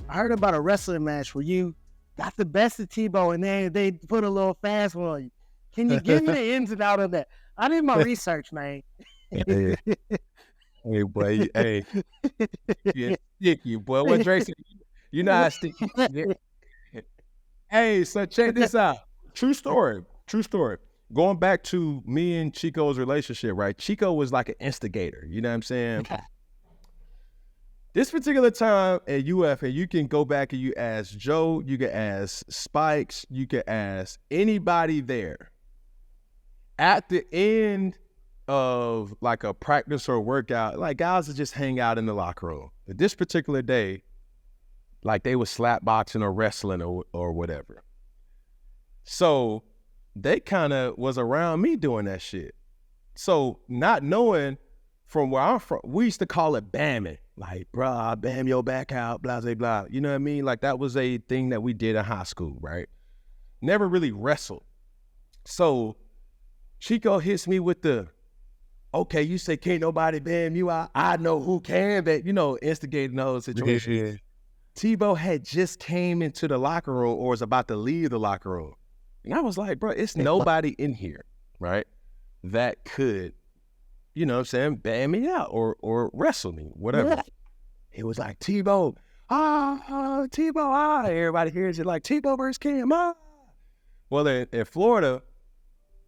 I heard about a wrestling match where you got the best of Tebow and then they put a little fast one on you. Can you give me the ins and out of that? I did my research, man. Hey, boy, hey, yeah, sticky, boy. What Drake said, you know how sticky. Hey, so check this out. True story. Going back to me and Chico's relationship, right? Chico was like an instigator. You know what I'm saying? This particular time at UF, and you can go back and you ask Joe, you can ask Spikes, you can ask anybody there. At the end of like a practice or workout, like guys would just hang out in the locker room. But this particular day, like they was slap boxing or wrestling or whatever. So they kind of was around me doing that shit. So not knowing from where I'm from, we used to call it bamming. Like, bro, I bam your back out, blah, blah, blah. You know what I mean? Like that was a thing that we did in high school, right? Never really wrestled. So Chico hits me with the, okay, you say can't nobody bam you out. I know who can, but instigating those situations. Yeah. Tebow had just came into the locker room or was about to leave the locker room. And I was like, bro, it's nobody in here, right, that could, you know what I'm saying, bam me out or wrestle me, whatever. Yeah. It was like, Tebow, Tebow, everybody hears it like, Tebow versus Cam, Well, in Florida,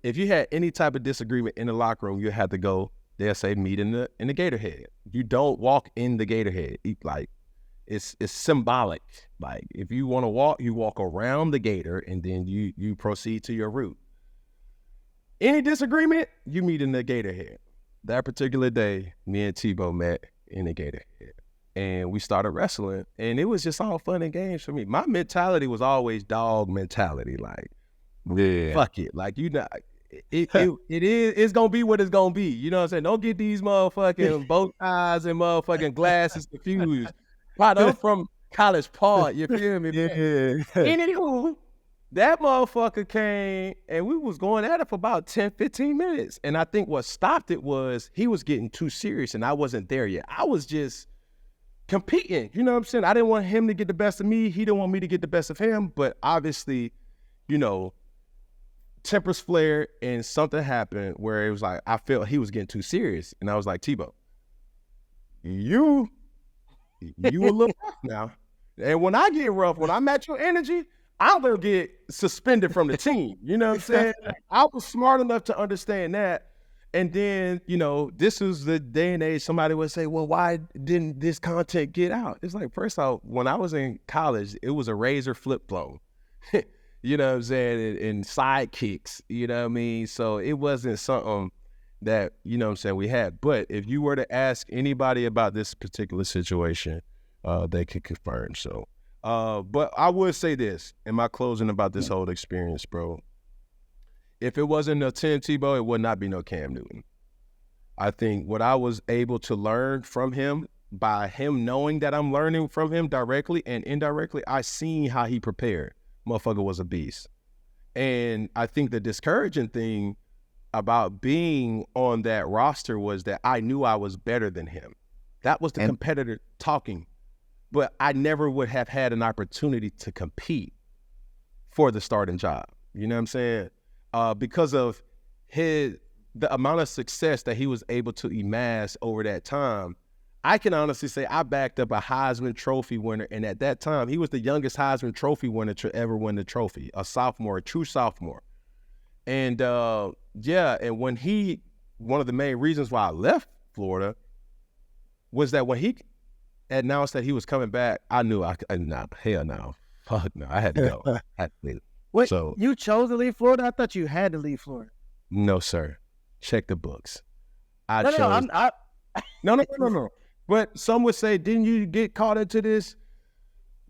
if you had any type of disagreement in the locker room, you had to go, they'll say, meet in the Gatorhead. You don't walk in the Gatorhead. Like, it's symbolic. Like, if you want to walk, you walk around the Gator, and then you proceed to your route. Any disagreement, you meet in the Gatorhead. That particular day, me and Tebow met in the Gatorhead, and we started wrestling, and it was just all fun and games for me. My mentality was always dog mentality, like, yeah, fuck it, like, it's gonna be what it's gonna be. You know what I'm saying? Don't get these motherfucking bow ties and motherfucking glasses confused. I'm from College Park, you feel me? Yeah. Anywho, that motherfucker came and we was going at it for about 10, 15 minutes. And I think what stopped it was he was getting too serious and I wasn't there yet. I was just competing, you know what I'm saying? I didn't want him to get the best of me. He didn't want me to get the best of him. But obviously, tempers flared and something happened where it was like, I felt he was getting too serious. And I was like, Tebow, you a little rough now. And when I get rough, when I match your energy, I'm going to get suspended from the team. You know what I'm saying? I was smart enough to understand that. And then, this was the day and age somebody would say, well, why didn't this content get out? It's like, first off, when I was in college, it was a razor flip phone. You know what I'm saying? And sidekicks, you know what I mean? So it wasn't something that, you know what I'm saying, we had. But if you were to ask anybody about this particular situation, they could confirm. So, but I would say this in my closing about this whole experience, bro. If it wasn't no Tim Tebow, it would not be no Cam Newton. I think what I was able to learn from him, by him knowing that I'm learning from him directly and indirectly, I seen how he prepared. Motherfucker was a beast. And I think the discouraging thing about being on that roster was that I knew I was better than him. That was the competitor talking. But I never would have had an opportunity to compete for the starting job. You know what I'm saying? Because of the amount of success that he was able to amass over that time, I can honestly say I backed up a Heisman Trophy winner, and at that time, he was the youngest Heisman Trophy winner to ever win the trophy, a true sophomore. And and when one of the main reasons why I left Florida was that when he announced that he was coming back, I knew hell no, fuck no, I had to go. I had to leave. Wait, so you chose to leave Florida? I thought you had to leave Florida. No, sir. Check the books. No. But some would say, didn't you get caught into this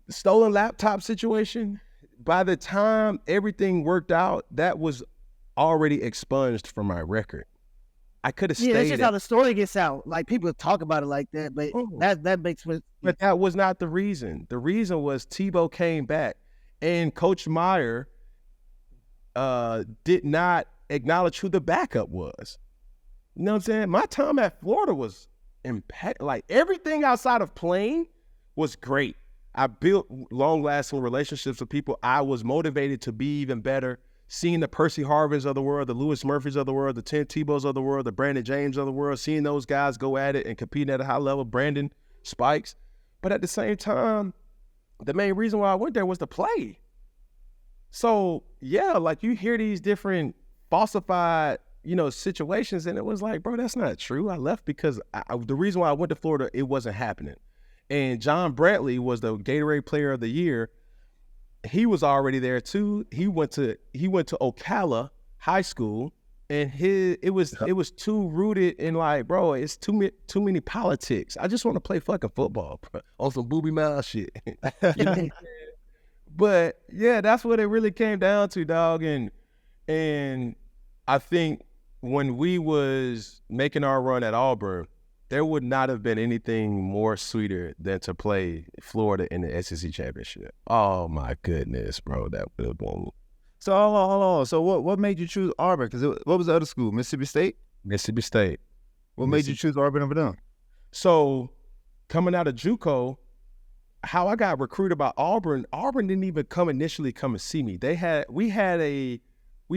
stolen laptop situation? By the time everything worked out, that was already expunged from my record. I could have stayed. Yeah, that's just how the story gets out. Like, people talk about it like that, but that makes sense. But that was not the reason. The reason was Tebow came back, and Coach Meyer did not acknowledge who the backup was. You know what I'm saying? My time at Florida was like, everything outside of playing was great. I built long-lasting relationships with people. I was motivated to be even better. Seeing the Percy Harvins of the world, the Lewis Murphys of the world, the Tim Tebows of the world, the Brandon James of the world, seeing those guys go at it and compete at a high level, Brandon Spikes. But at the same time, the main reason why I went there was to play. So, yeah, like you hear these different falsified, situations, and it was like, bro, that's not true. I left because the reason why I went to Florida, it wasn't happening. And John Brantley was the Gatorade Player of the Year. He was already there too. He went to Ocala High School, and it was too rooted in like, bro, it's too many politics. I just want to play fucking football, bro, on some booby mouth shit. But yeah, that's what it really came down to, dog. And I think when we was making our run at Auburn, there would not have been anything more sweeter than to play Florida in the SEC championship. Oh my goodness, bro, that would have been. So hold on. So what made you choose Auburn? Because what was the other school? Mississippi State. Mississippi State. What made you choose Auburn over them? So coming out of JUCO, how I got recruited by Auburn didn't even initially come and see me. We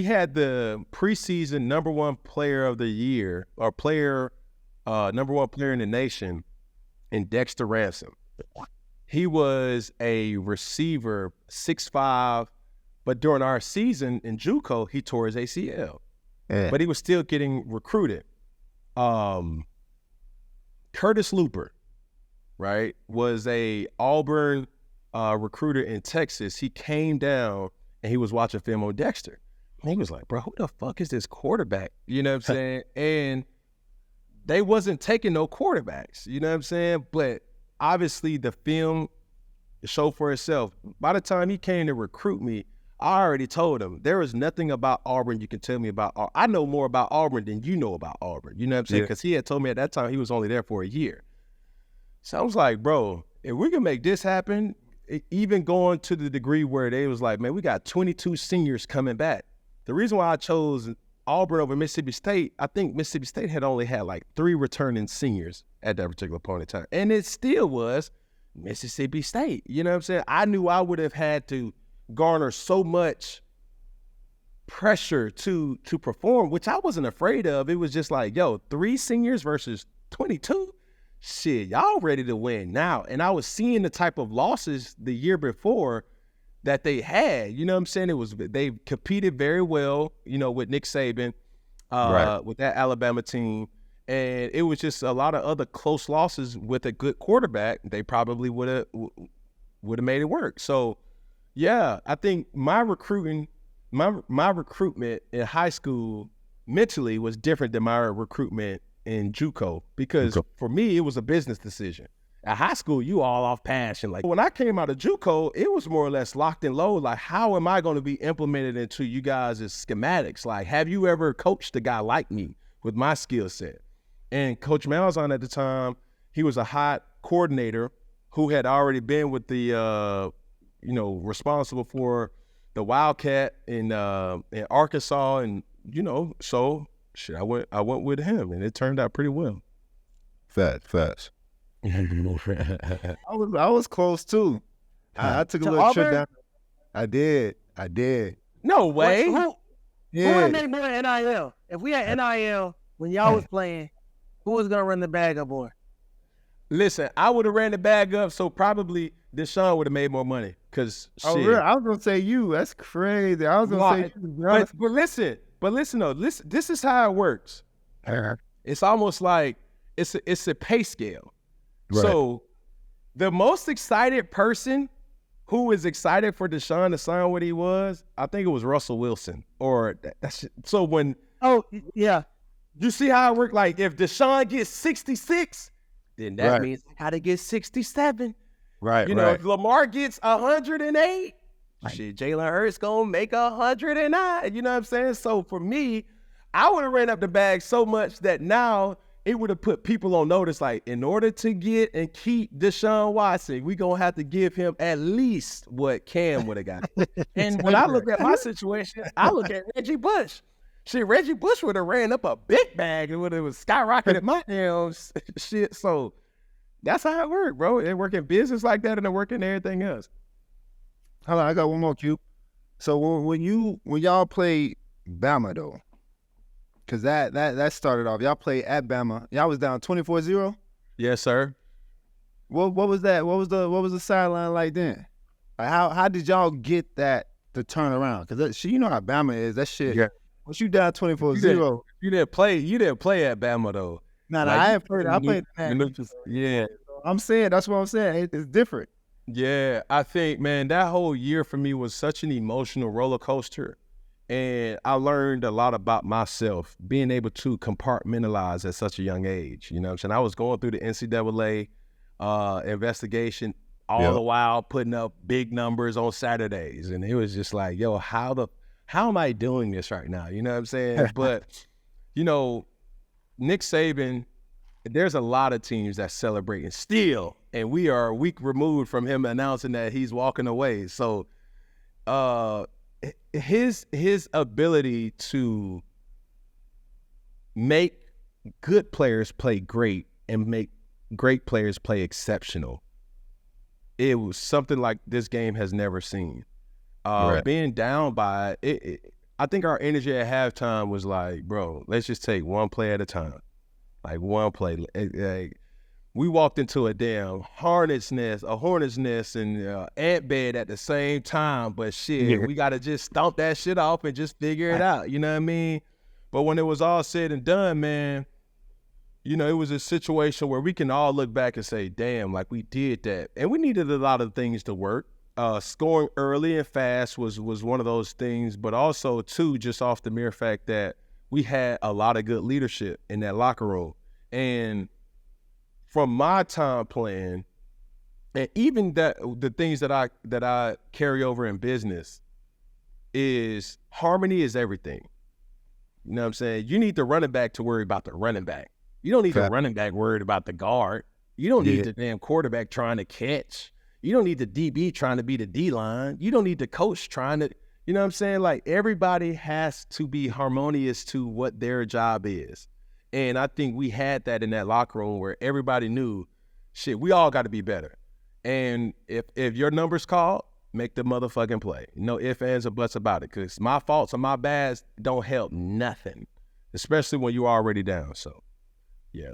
had the preseason number one player of the year, or number one player in the nation, in Dexter Ransom. He was a receiver, 6'5", but during our season in JUCO, he tore his ACL. Yeah. But he was still getting recruited. Curtis Looper, right, was a Auburn recruiter in Texas. He came down and he was watching film on Dexter. And he was like, bro, who the fuck is this quarterback? You know what I'm saying? And they wasn't taking no quarterbacks, you know what I'm saying? But obviously the film showed for itself. By the time he came to recruit me, I already told him, there is nothing about Auburn you can tell me about. I know more about Auburn than you know about Auburn. You know what I'm saying? Because he had told me at that time he was only there for a year. So I was like, bro, if we can make this happen, even going to the degree where they was like, man, we got 22 seniors coming back. The reason why I chose Auburn over Mississippi State, I think Mississippi State had only had like 3 returning seniors at that particular point in time. And it still was Mississippi State. You know what I'm saying? I knew I would have had to garner so much pressure to perform, which I wasn't afraid of. It was just like, yo, 3 seniors versus 22? Shit, y'all ready to win now. And I was seeing the type of losses the year before that they had, you know what I'm saying? They competed very well, with Nick Saban, right, with that Alabama team. And it was just a lot of other close losses with a good quarterback. They probably would have made it work. So yeah, I think my recruitment in high school mentally was different than my recruitment in JUCO, because for me, it was a business decision. At high school, you all off passion. Like when I came out of JUCO, it was more or less locked and low. Like, how am I going to be implemented into you guys' schematics? Like, have you ever coached a guy like me with my skill set? And Coach Malzahn at the time, he was a hot coordinator who had already been with the, responsible for the Wildcat in Arkansas, and so shit, I went with him, and it turned out pretty well. Fast. I was close too. I took a little trip down. I did. No way. Who would make more NIL? If we had NIL when y'all was playing, who was gonna run the bag up more? Listen, I would have ran the bag up, so probably Deshaun would have made more money. Cause really? I was gonna say you. That's crazy. I was gonna say you, bro. But listen though. This is how it works. It's almost like it's a pay scale. Right. So the most excited person who was excited for Deshaun to sign what he was, I think it was Russell Wilson. Or that's so when. Oh yeah. You see how it worked? Like if Deshaun gets 66, then that means I gotta get 67. Right. If Lamar gets 108, shit, Jalen Hurts gonna make 109. You know what I'm saying? So for me, I would have ran up the bag so much that now it would have put people on notice. Like, in order to get and keep Deshaun Watson, we gonna have to give him at least what Cam would have got. And when I look at my situation, I look at Reggie Bush. Shit, Reggie Bush would have ran up a big bag and would have skyrocketed my damn shit. So That's how it works, bro. It work in business like that, and it work in everything else. Hold on, I got one more, Q. So when y'all played Bama though, because that started off, y'all played at Bama. Y'all was down 24-0. Yes, sir. What was that? What was the sideline like then? Like how did y'all get that to turn around? Because you know how Bama is. That shit. Yeah. Once you down 24-0. You didn't play at Bama though. Nah, Like, I ain't played. I played. Yeah. I'm saying that's what I'm saying. It's different. Yeah, I think, man, that whole year for me was such an emotional roller coaster. And I learned a lot about myself, being able to compartmentalize at such a young age. You know what I'm saying? I was going through the NCAA investigation all the while, putting up big numbers on Saturdays. And it was just like, yo, how am I doing this right now? You know what I'm saying? But, you know, Nick Saban, there's a lot of teams that celebrating still, and we are a week removed from him announcing that he's walking away. So his ability to make good players play great and make great players play exceptional, it was something like this game has never seen. Right. Being down by it, I think our energy at halftime was like, bro, let's just take one play at a time. Like one play. Like, we walked into a damn hornet's nest and ant bed at the same time. But shit, we got to just stomp that shit off and just figure it out. You know what I mean? But when it was all said and done, man, you know, it was a situation where we can all look back and say, damn, like we did that. And we needed a lot of things to work. Scoring early and fast was one of those things, but also, too, just off the mere fact that we had a lot of good leadership in that locker room. And from my time playing, and even the things that I carry over in business, is harmony is everything. You know what I'm saying? You need the running back to worry about the running back. You don't need the running back worried about the guard. You don't need the damn quarterback trying to catch. You don't need the DB trying to be the D-line. You don't need the coach trying to, you know what I'm saying? Like, everybody has to be harmonious to what their job is. And I think we had that in that locker room where everybody knew, shit, we all got to be better. And if your number's called, make the motherfucking play. No ifs, ands, or buts about it, because my faults or my bads don't help nothing, especially when you're already down. So, yeah.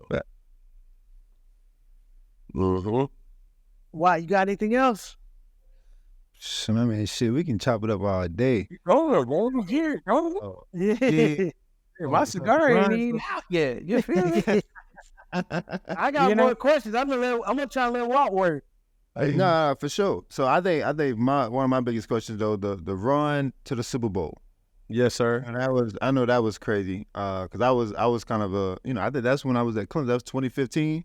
Why? You got anything else? I mean, shit, we can chop it up all day. Yeah. My cigar ain't even out yet. You feel me? I got more questions. I'm gonna try to let Walt work. Nah, for sure. So I think one of my biggest questions though, the run to the Super Bowl. Yes, sir. And I know that was crazy. Cause I was kind of I think that's when I was at Clemson. That was 2015.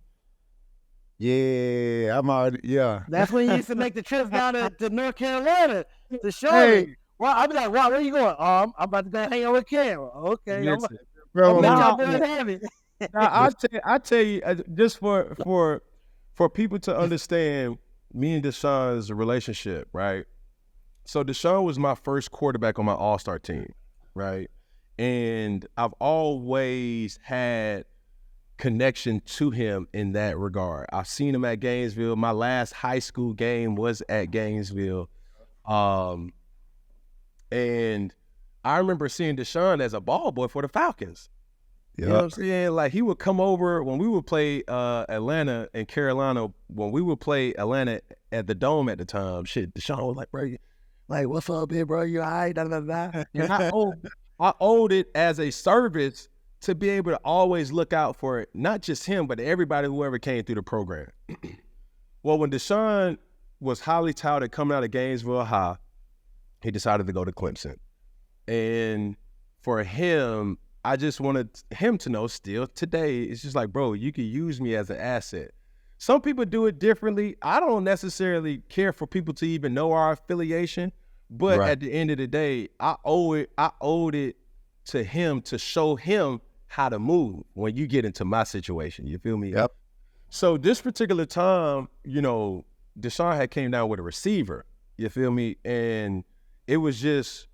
Yeah, That's when you used to make the trips down to North Carolina to show me. Well, I'll be like, wow, where you going? I'm about to go hang out with Cam. Okay. Bro, I tell you, just for people to understand me and Deshaun's relationship, right? So Deshaun was my first quarterback on my all-star team, right? And I've always had connection to him in that regard. I've seen him at Gainesville. My last high school game was at Gainesville. And I remember seeing Deshaun as a ball boy for the Falcons. You know what I'm saying? Like, he would come over when we would play Atlanta and Carolina. When we would play Atlanta at the Dome at the time, shit, Deshaun was like, bro, like, what's up, man, bro? You all right? Da, da, da. And I owed it as a service to be able to always look out for not just him, but everybody who ever came through the program. Well, when Deshaun was highly touted coming out of Gainesville High, he decided to go to Clemson. And for him, I just wanted him to know still today, it's just like, bro, you can use me as an asset. Some people do it differently. I don't necessarily care for people to even know our affiliation, but at the end of the day, I owed it to him to show him how to move when you get into my situation. You feel me? Yep. So this particular time, Deshaun had came down with a receiver. You feel me? And it was just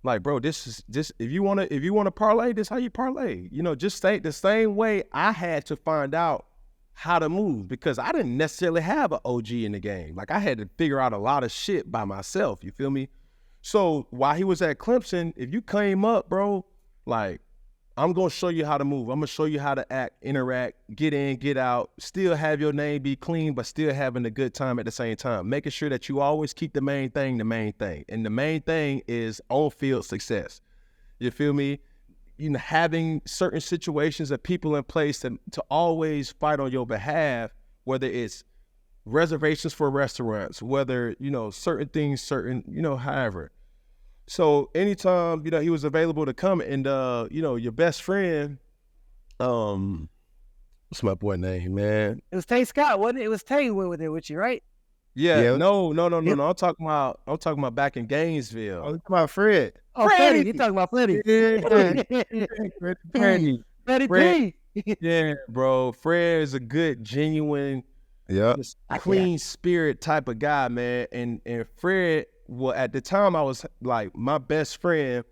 like, bro, this if you wanna parlay, this how you parlay. Just say the same way I had to find out how to move because I didn't necessarily have an OG in the game. Like I had to figure out a lot of shit by myself. You feel me? So while he was at Clemson, if you came up, bro, like I'm going to show you how to move. I'm going to show you how to act, interact, get in, get out, still have your name be clean, but still having a good time at the same time. Making sure that you always keep the main thing the main thing. And the main thing is on-field success. You feel me? You know, having certain situations of people in place to always fight on your behalf, whether it's reservations for restaurants, whether, you know, certain things, however. So anytime, you know, he was available to come and, you know, your best friend, what's my boy name, man? It was Tay Scott, wasn't it? It was Tay went with it with you, right? Yeah. No. I'm talking about back in Gainesville. Oh, you talking about Fred? Oh, Freddie. You talking about Freddie? Freddie P. Yeah, bro. Fred is a good, genuine, clean spirit type of guy, man. And Fred, well, at the time I was like, my best friend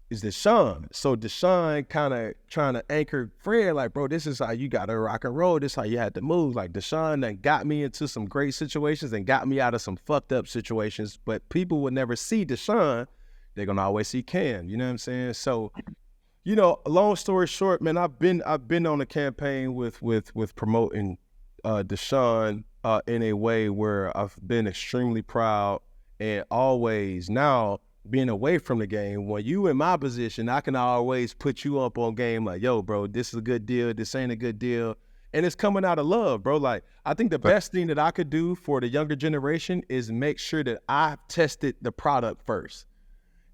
is Deshaun. So Deshaun kind of trying to anchor Fred, like, bro, this is how you got to rock and roll. This is how you had to move. Like Deshaun that got me into some great situations and got me out of some fucked up situations. But people would never see Deshaun. They're going to always see Cam. You know what I'm saying? So, you know, long story short, man, I've been on a campaign with promoting Deshaun in a way where I've been extremely proud and always now being away from the game. When you in my position, I can always put you up on game like, yo, bro, this is a good deal. This ain't a good deal. And it's coming out of love, bro. Like, I think the best thing that I could do for the younger generation is make sure that I've tested the product first.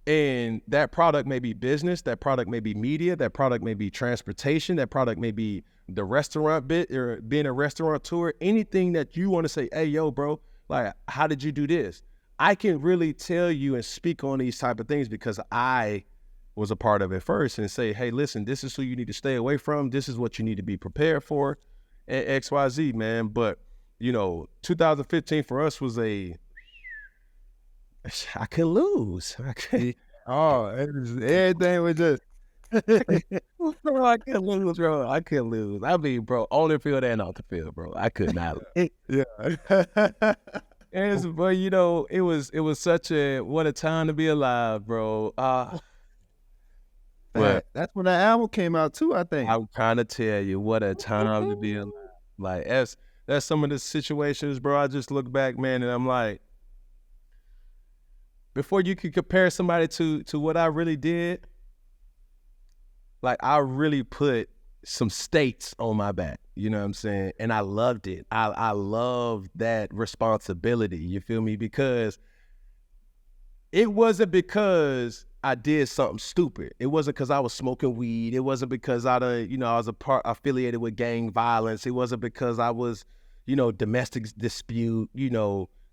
And that product may be business, that product may be media, that product may be transportation, that product may be the restaurant bit or being a restaurateur, anything that you want to say, hey, yo, bro, like, how did you do this? I can really tell you and speak on these type of things because I was a part of it first and say, hey, listen, this is who you need to stay away from. This is what you need to be prepared for, and XYZ, man. But, you know, 2015 for us was I could lose. Everything was just. Bro, I could lose, bro. I could lose. I mean, bro, on the field and off the field, bro. I could not lose. Yeah. But you know, it was such what a time to be alive, bro. But that's when that album came out too, I think. I'm trying to tell you, what a time to be alive. Like that's some of the situations, bro. I just look back, man, and I'm like, before you could compare somebody to what I really did, like I really put some stakes on my back, you know what I'm saying? And I loved it. I loved that responsibility, you feel me? Because it wasn't because I did something stupid. It wasn't because I was smoking weed. It wasn't because I was affiliated with gang violence. It wasn't because I was, domestic dispute,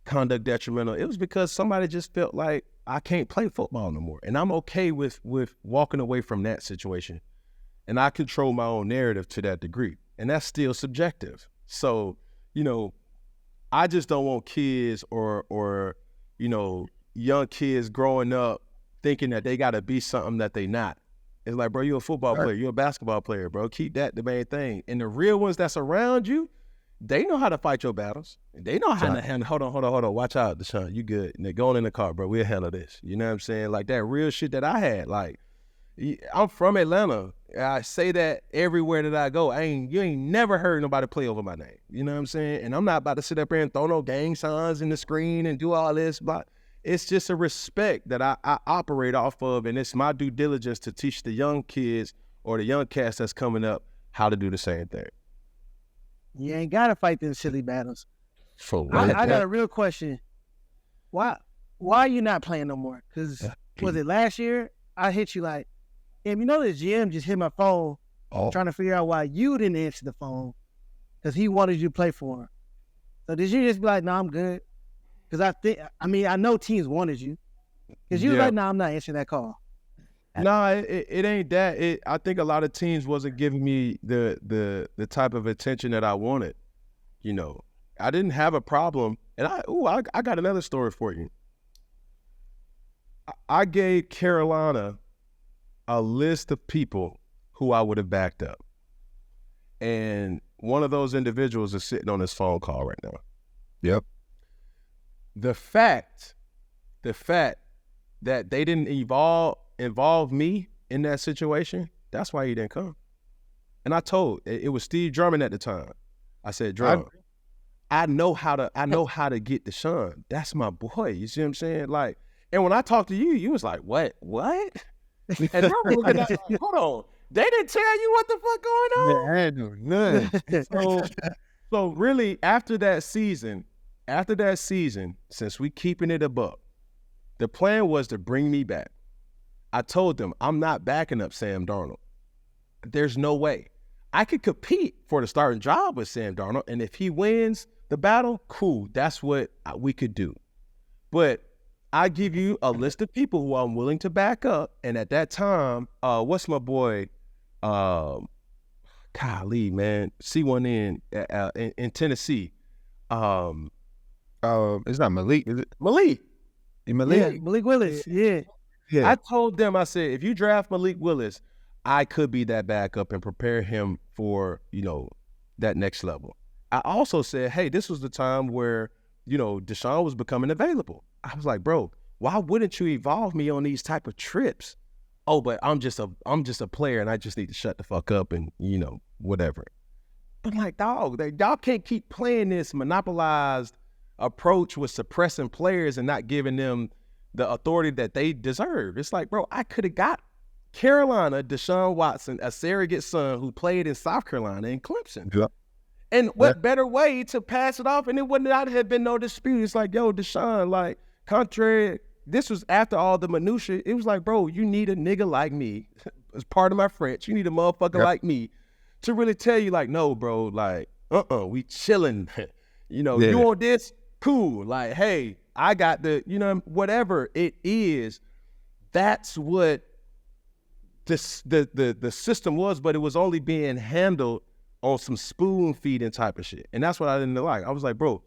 conduct detrimental. It was because somebody just felt like I can't play football no more. And I'm okay with walking away from that situation. And I control my own narrative to that degree. And that's still subjective. So, I just don't want kids or young kids growing up thinking that they got to be something that they not. It's like, bro, you're a football player. You're a basketball player, bro. Keep that the main thing. And the real ones that's around you, they know how to fight your battles. They know how to handle. Hold on. Watch out, Deshaun. You good. And they're going in the car, bro. We'll handle this. You know what I'm saying? Like that real shit that I had. Like, I'm from Atlanta. I say that everywhere that I go. You ain't never heard nobody play over my name. You know what I'm saying? And I'm not about to sit up here and throw no gang signs in the screen and do all this. But it's just a respect that I operate off of. And it's my due diligence to teach the young kids or the young cats that's coming up how to do the same thing. You ain't got to fight them silly battles. For what? I got a real question. Why are you not playing no more? Because was it last year? I hit you like, this GM just hit my phone trying to figure out why you didn't answer the phone because he wanted you to play for him. So did you just be like, no, I'm good? Because I know teams wanted you. Because you was like, no, I'm not answering that call. No, it ain't that. I think a lot of teams wasn't giving me the type of attention that I wanted. I didn't have a problem. And I got another story for you. I gave Carolina a list of people who I would have backed up. And one of those individuals is sitting on this phone call right now. Yep. The fact that they didn't involve me in that situation, that's why he didn't come. And I told, it was Steve Drummond at the time. I said, Drum, I know how to get Deshaun. That's my boy. You see what I'm saying? Like, and when I talked to you, you was like, what? And I'm looking at like, hold on. They didn't tell you what the fuck going on? I ain't doing nothing. So really, after that season, since we keeping it a buck, the plan was to bring me back. I told them, I'm not backing up Sam Darnold. There's no way. I could compete for the starting job with Sam Darnold, and if he wins the battle, cool. That's what we could do. But I give you a list of people who I'm willing to back up, and at that time, what's my boy? Golly, man, C1N in Tennessee. It's not Malik, is it? Malik. Malik? Yeah, Malik Willis. Yeah. I told them, I said, if you draft Malik Willis, I could be that backup and prepare him for, that next level. I also said, hey, this was the time where, Deshaun was becoming available. I was like, bro, why wouldn't you evolve me on these type of trips? Oh, but I'm just a player and I just need to shut the fuck up and, whatever. But like, dog, y'all can't keep playing this monopolized approach with suppressing players and not giving them the authority that they deserve. It's like, bro, I could have got Carolina, Deshaun Watson, a surrogate son who played in South Carolina and Clemson. Yeah. And what better way to pass it off? And it would not have been no dispute. It's like, yo, Deshaun, like, contrary, this was after all the minutia. It was like, bro, you need a nigga like me. As part of my French, you need a motherfucker like me to really tell you, like, no, bro, like, we chilling. You want this? Cool. Like, hey, I got the, whatever it is, that's what the system was, but it was only being handled on some spoon feeding type of shit. And that's what I didn't like. I was like, bro,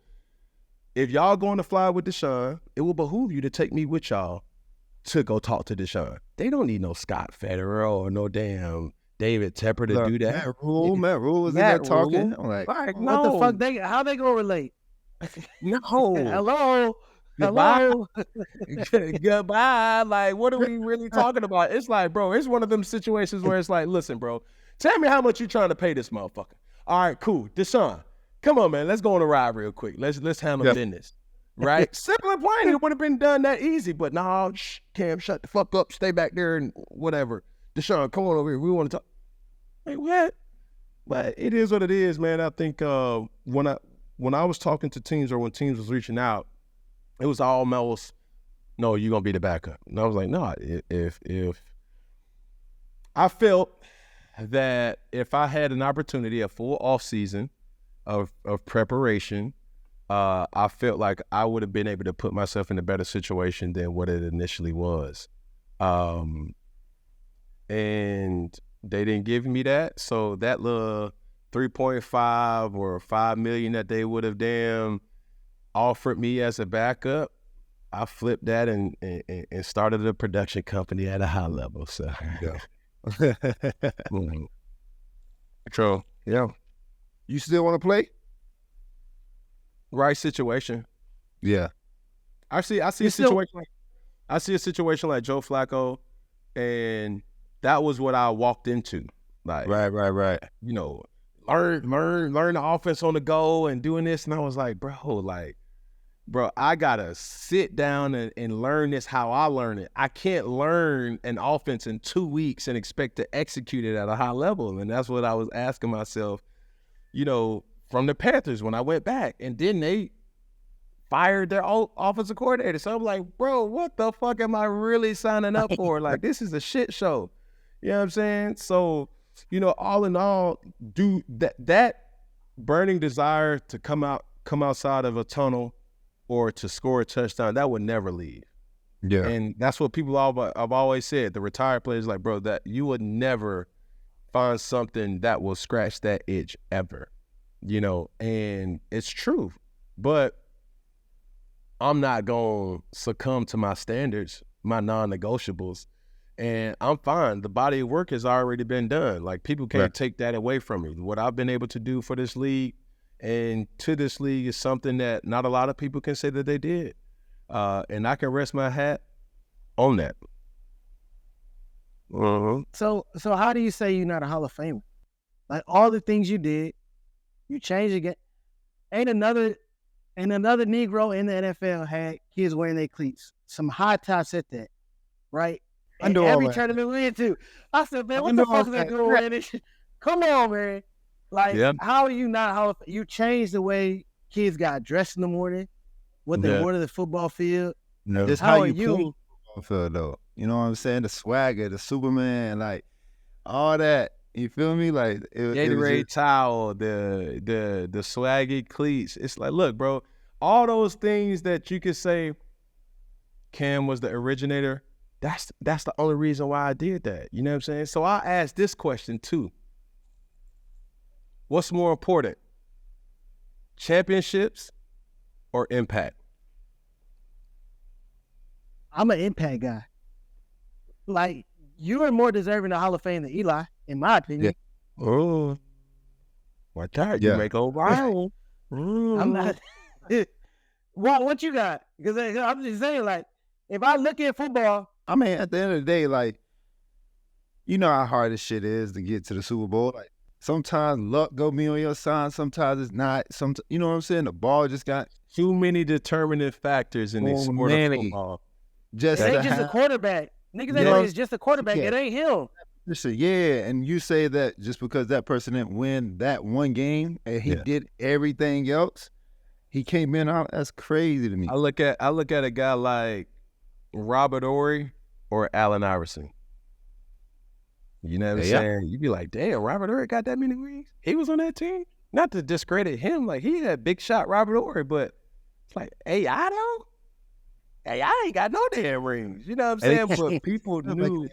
if y'all going to fly with Deshaun, it will behoove you to take me with y'all to go talk to Deshaun. They don't need no Scott Federer or no damn David Tepper to do that. Matt Rule was in there talking. I'm like, no. What the fuck? How they gonna relate? No. Hello. Goodbye. Like, what are we really talking about? It's like, bro, it's one of them situations where it's like, listen, bro, tell me how much you trying to pay this motherfucker. All right, cool. Deshaun, come on, man. Let's go on a ride real quick. Let's handle business. Right? Simple and plain. It would have been done that easy, but no, Cam, shut the fuck up. Stay back there and whatever. Deshaun, come on over here. We want to talk. Like, what? But it is what it is, man. I think when I was talking to teams or when teams was reaching out, it was almost, no, you're going to be the backup. And I was like, no, if I felt that if I had an opportunity, a full off season of preparation, I felt like I would have been able to put myself in a better situation than what it initially was. And they didn't give me that. So that little 3.5 or $5 million that they would have damn offered me as a backup, I flipped that and started a production company at a high level. So True. Yeah. You still want to play? Right situation. Yeah. I see a situation like Joe Flacco, and that was what I walked into. Like, right. Learn the offense on the go and doing this. And I was like, bro, I gotta sit down and learn this how I learn it. I can't learn an offense in 2 weeks and expect to execute it at a high level. And that's what I was asking myself, from the Panthers when I went back. And then they fired their offensive coordinator. So I'm like, bro, what the fuck am I really signing up for? Like, this is a shit show. You know what I'm saying? So, all in all, do that burning desire to come outside of a tunnel or to score a touchdown, that would never leave. Yeah. And that's what people I've always said. The retired players, like, bro, that you would never find something that will scratch that itch ever. And it's true. But I'm not going to succumb to my standards, my non-negotiables, And I'm fine. The body of work has already been done. Like, people can't take that away from me. What I've been able to do for this league and to this league is something that not a lot of people can say that they did. And I can rest my hat on that. So how do you say you're not a Hall of Famer? Like, all the things you did, you changed again. Ain't another Negro in the NFL had kids wearing their cleats. Some high tops at that, right? And every tournament we went to, I said, man, what the fuck is that doing wearing this shit? Come on, man. Like, how are you not Hall of Famer? You changed the way kids got dressed in the morning, what they wore to the football field. No. Just how you play the football field, though. You know what I'm saying? The swagger, the Superman, like, all that. You feel me? Like, Gatorade towel, the swaggy cleats. It's like, look, bro, all those things that you could say Cam was the originator, that's the only reason why I did that. You know what I'm saying? So I asked this question too. What's more important, championships or impact? I'm an impact guy. Like, you are more deserving of Hall of Fame than Eli, in my opinion. Yeah. Oh, what that? You make old wild. I'm not. What you got? Because I'm just saying, like, if I look at football, I mean, at the end of the day, like, you know how hard this shit is to get to the Super Bowl. Like, sometimes luck go be on your side, sometimes it's not. You know what I'm saying? The ball just got too many determining factors in this sport of football. It ain't just a quarterback. Niggas ain't it's just a quarterback. It ain't him. Listen, and you say that just because that person didn't win that one game and he did everything else, he came in out. That's crazy to me. I look at a guy like Robert Ory or Allen Iverson. You know what I'm saying? You'd be like, damn, Robert Ory got that many rings? He was on that team? Not to discredit him, like, he had big shot Robert Ory, but it's like, AI though? AI ain't got no damn rings. You know what I'm saying? But people knew.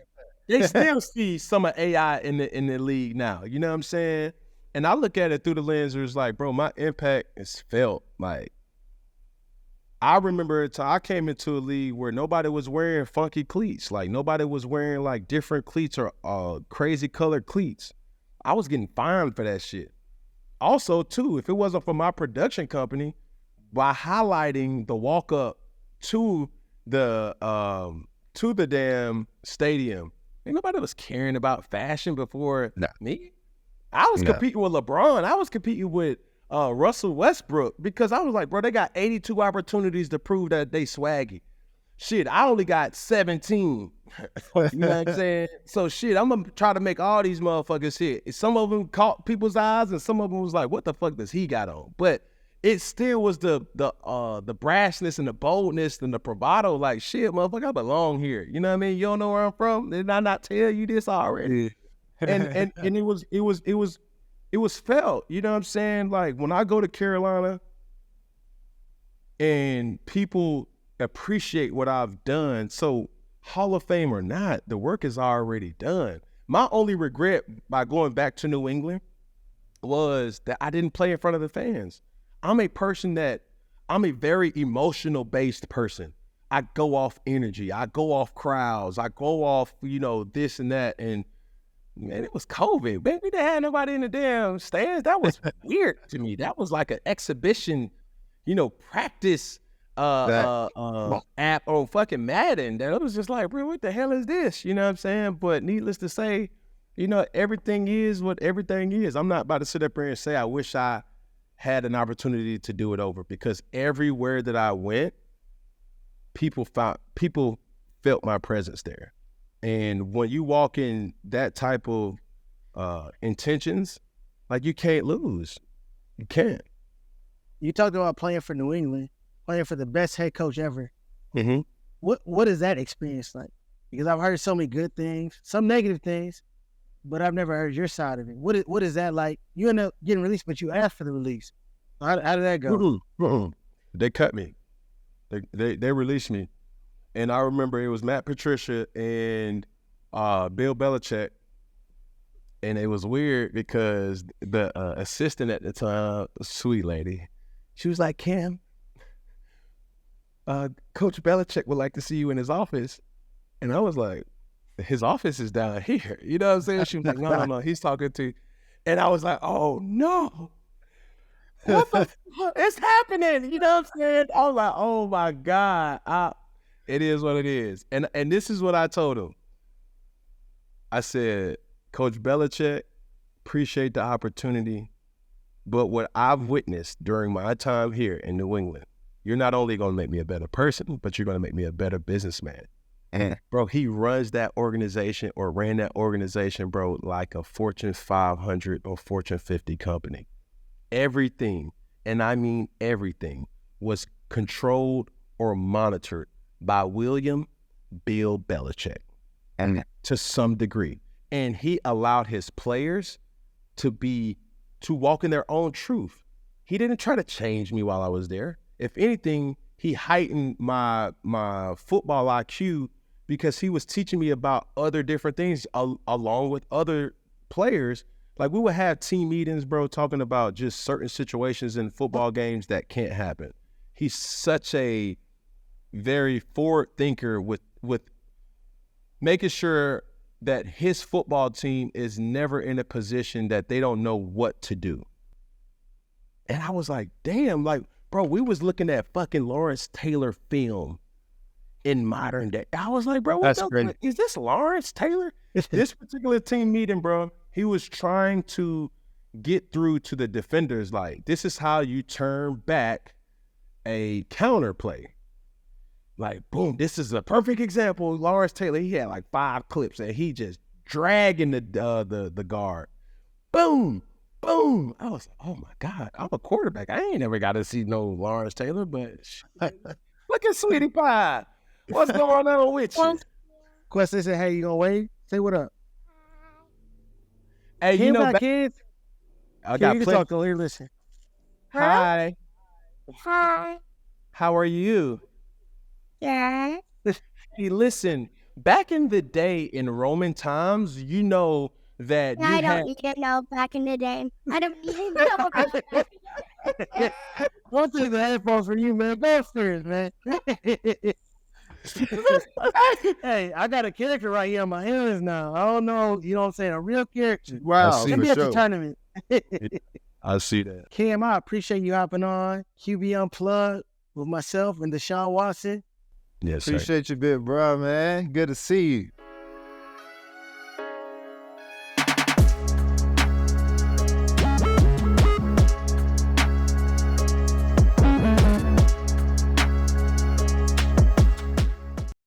They still see some of AI in the league now. You know what I'm saying? And I look at it through the lens where it's like, bro, my impact is felt. Like, I remember I came into a league where nobody was wearing funky cleats. Like, nobody was wearing, like, different cleats or crazy colored cleats. I was getting fined for that shit. Also, too, if it wasn't for my production company, by highlighting the walk up to the damn stadium, ain't nobody was caring about fashion before me. I was competing with LeBron. I was competing with Russell Westbrook because I was like, bro, they got 82 opportunities to prove that they swaggy. Shit, I only got 17. You know what I'm saying? So shit, I'm gonna try to make all these motherfuckers hit. Some of them caught people's eyes, and some of them was like, what the fuck does he got on? But it still was the brashness and the boldness and the bravado. Like, shit, motherfucker, I belong here. You know what I mean? You don't know where I'm from? Did I not tell you this already? And it was felt. You know what I'm saying? Like, when I go to Carolina and people appreciate what I've done, so Hall of Fame or not, the work is already done. My only regret by going back to New England was that I didn't play in front of the fans. I'm a very emotional based person. I go off energy. I go off crowds. I go off, this and that. And man, it was COVID. Man, we didn't have nobody in the damn stands. That was weird to me. That was like an exhibition, practice app on fucking Madden. That was just like, bro, what the hell is this? You know what I'm saying? But needless to say, everything is what everything is. I'm not about to sit up here and say I wish I had an opportunity to do it over, because everywhere that I went, people felt my presence there. And when you walk in that type of intentions, like, you can't lose. You can't. You talked about playing for New England, playing for the best head coach ever. Mm-hmm. What is that experience like? Because I've heard so many good things, some negative things, but I've never heard your side of it. What is that like? You end up getting released, but you asked for the release. How did that go? They cut me. They released me. And I remember it was Matt Patricia and Bill Belichick. And it was weird because the assistant at the time, sweet lady, she was like, Cam, Coach Belichick would like to see you in his office. And I was like, his office is down here. You know what I'm saying? She was like, no, he's talking to you. And I was like, oh, no. What the fuck? It's happening. You know what I'm saying? I was like, oh, my God. It is what it is. And this is what I told him. I said, Coach Belichick, appreciate the opportunity, but what I've witnessed during my time here in New England, you're not only going to make me a better person, but you're going to make me a better businessman. And bro, he runs that organization or ran that organization, bro, like a Fortune 500 or Fortune 50 company. Everything, and I mean everything, was controlled or monitored by William Bill Belichick, and to some degree. And he allowed his players to walk in their own truth. He didn't try to change me while I was there. If anything, he heightened my football IQ because he was teaching me about other different things along with other players. Like, we would have team meetings, bro, talking about just certain situations in football games that can't happen. He's such a very forward thinker with making sure that his football team is never in a position that they don't know what to do. And I was like, damn, like, bro, we was looking at fucking Lawrence Taylor film in modern day. I was like, bro, is this Lawrence Taylor? This particular team meeting, bro, he was trying to get through to the defenders like, this is how you turn back a counter play. Like, boom, this is a perfect example. Lawrence Taylor, he had like 5 clips and he just dragging the guard. Boom, boom. I was like, oh my God, I'm a quarterback. I ain't never got to see no Lawrence Taylor, but look at Sweetie Pie. What's going on with you? Quincy said, hey, you gonna wave? Say what up. Hey, you know, kids? I got you can talk to her. Listen. Hi. Hi. How are you? Yeah. Hey, listen, back in the day in Roman times, you know that I don't even know back in the day. I don't even know. One thing the headphones for you, man. Go upstairs, man. Hey, I got a character right here on my hands now. I don't know, you know what I'm saying? A real character. Wow. Let me at the tournament. I see that. Cam, I appreciate you hopping on QB Unplugged with myself and Deshaun Watson. Yes, Appreciate you, big bro, man. Good to see you.